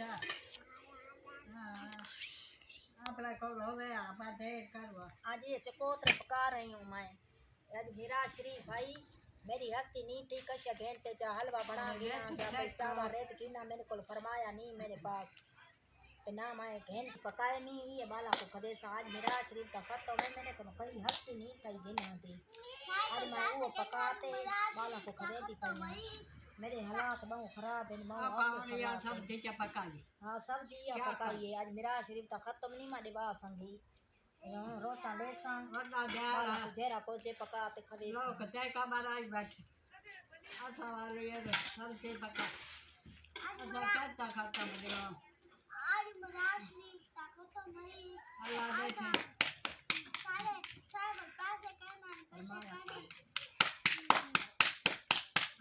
अच्छा अपना को होवे आपा दे करवा। आज ये चकोतरे पका रही हूँ मैं। आज मेरा श्री भाई मेरी हस्ती नहीं थी कश्या घंटे चा हलवा बना देना जा चावा रेत की ना मेरे को फरमाया नहीं मेरे पास तो ना मैं घेन पकाए नहीं ये बाला को खदे सा आज मेरा शरीर का खत्म है मैंने को कहीं हस्ती नहीं थी जिन्ना थी आज मैं वो पकाते बाला को खदे थी पर मेरे हालात बहुत खराब है बहुत सब्जी क्या पकाई। हाँ सब्जी या पकाइए आज मेरा शरीर का खत्म नहीं मारे बा संगी रोटा ले संग वरना जाला जेरा पोचे पकाते खदे लोग ते का बनाई बैठे अच्छा वाले ये सब्जी पका अच्छा क्या खाता मुझे आज मेरा शरीर का खत्म नहीं अल्लाह देखे सारे सारे पैसे कहना पैसे कहने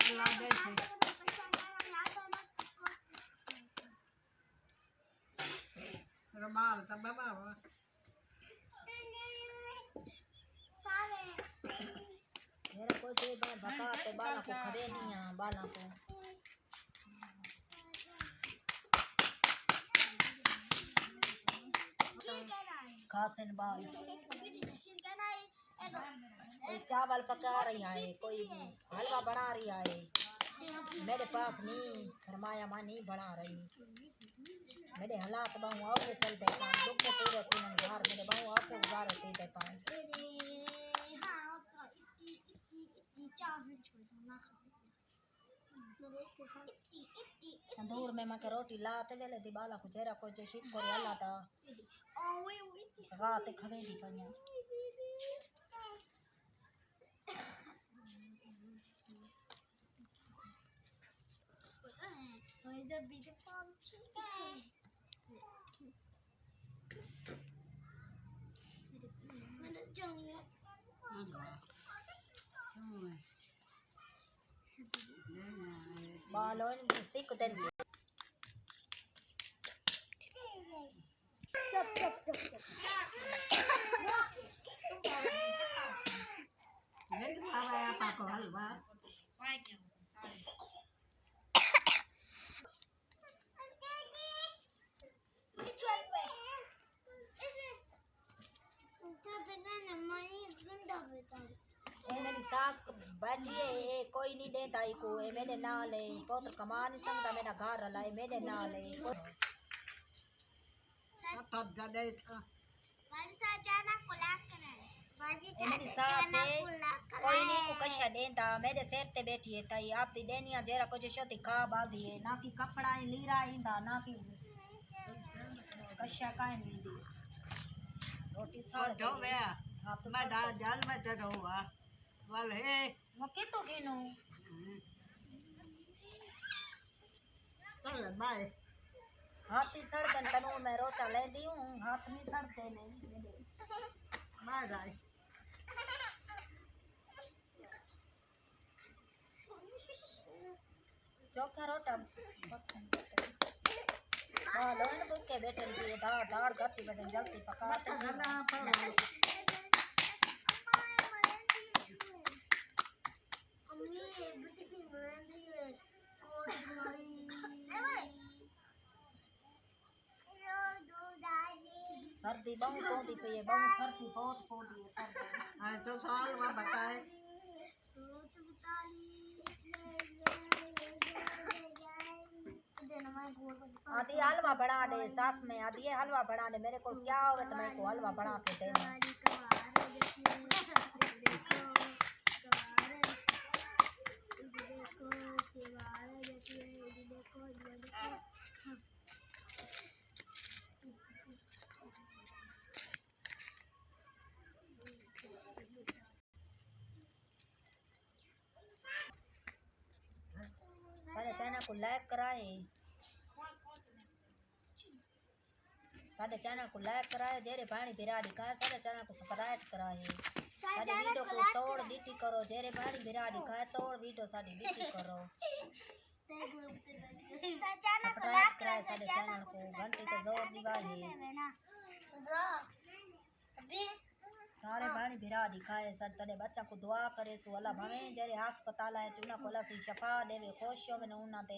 अल्लाह देखे रुमाल सब बाबा मेरा कोई जे बार पकाते बाला को खदे नहीं है बाला को खासन बाल चावल पका रही है कोई हलवा बना रही है मेरे पास नहीं फरमाया माँ नहीं बना रही मेरे हालात बहु आगे चलते पाए दुख के पूरे तीन घर मेरे बहु आगे गुजारे देते पाए तंदूर में मके रोटी लाते वेले दी बाला को जेरा को जे शिक को अल्लाह ता रात खवे दी पन्या बालों सिक देन आया पाको हलवा मेरी सास बैठी है कोई नहीं देता को मेरे नाल है बहुत कमा नहीं सकता मेरा घर हला है मेरे नाल है तब जदे था मेरी सास है कोई नहीं को कशा देता मेरे सिर ते बैठी है ताई आप दी देनिया जेरा कुछ शोती खा बाधी है ना की कपड़ा है लीरा इंदा ना की कशा काहे नहीं दी रोटी साड़ जो वे मैं डा जाल में ते हुआ वाल है वो के तो गिनो चल बाय हाथी सड़दन तनु मैं रोटा ले दी हूं हाथ नहीं सड़ते नहीं बाय जाए चौका रोटा हां लोन बुके बैठे दी दाड़ दाड़ गत्ती बैठे जल्दी पका खाना पर सर्दी बहुत होती पई है बहुत सर्दी बहुत होती है सर्दी हां तो साल में बताए आधी हलवा बना दे सास में आधी हलवा बना दे मेरे को क्या होगा तो मेरे को हलवा बना के देना सारे चैनल को लाइक कराए सारे चैनल को लाइक कराए जेरे भाणी बिराड़ी का सारे चैनल को सब्सक्राइब कराए सारे वीडियो को तोड़ डीटी करो जेरे भाणी बिराड़ी का तोड़ वीडियो सारी डीटी करो सब्सक्राइब कराए सारे चैनल को घंटी को जोर दबाए सारे भाणी बिराड़ी खाए सर तड़े बच्चा को दुआ करे सो अल्लाह भवे जेरे अस्पताल है चुना को अल्लाह सी शफा देवे खुशियों में उन्ना दे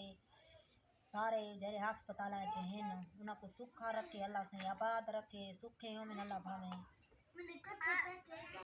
सारे जरे हस्पताल च हैं उन्हें को सुखा रखे अल्लाह से आबाद रखे सुखे हो में अल्लाह भावे मैंने कच्चा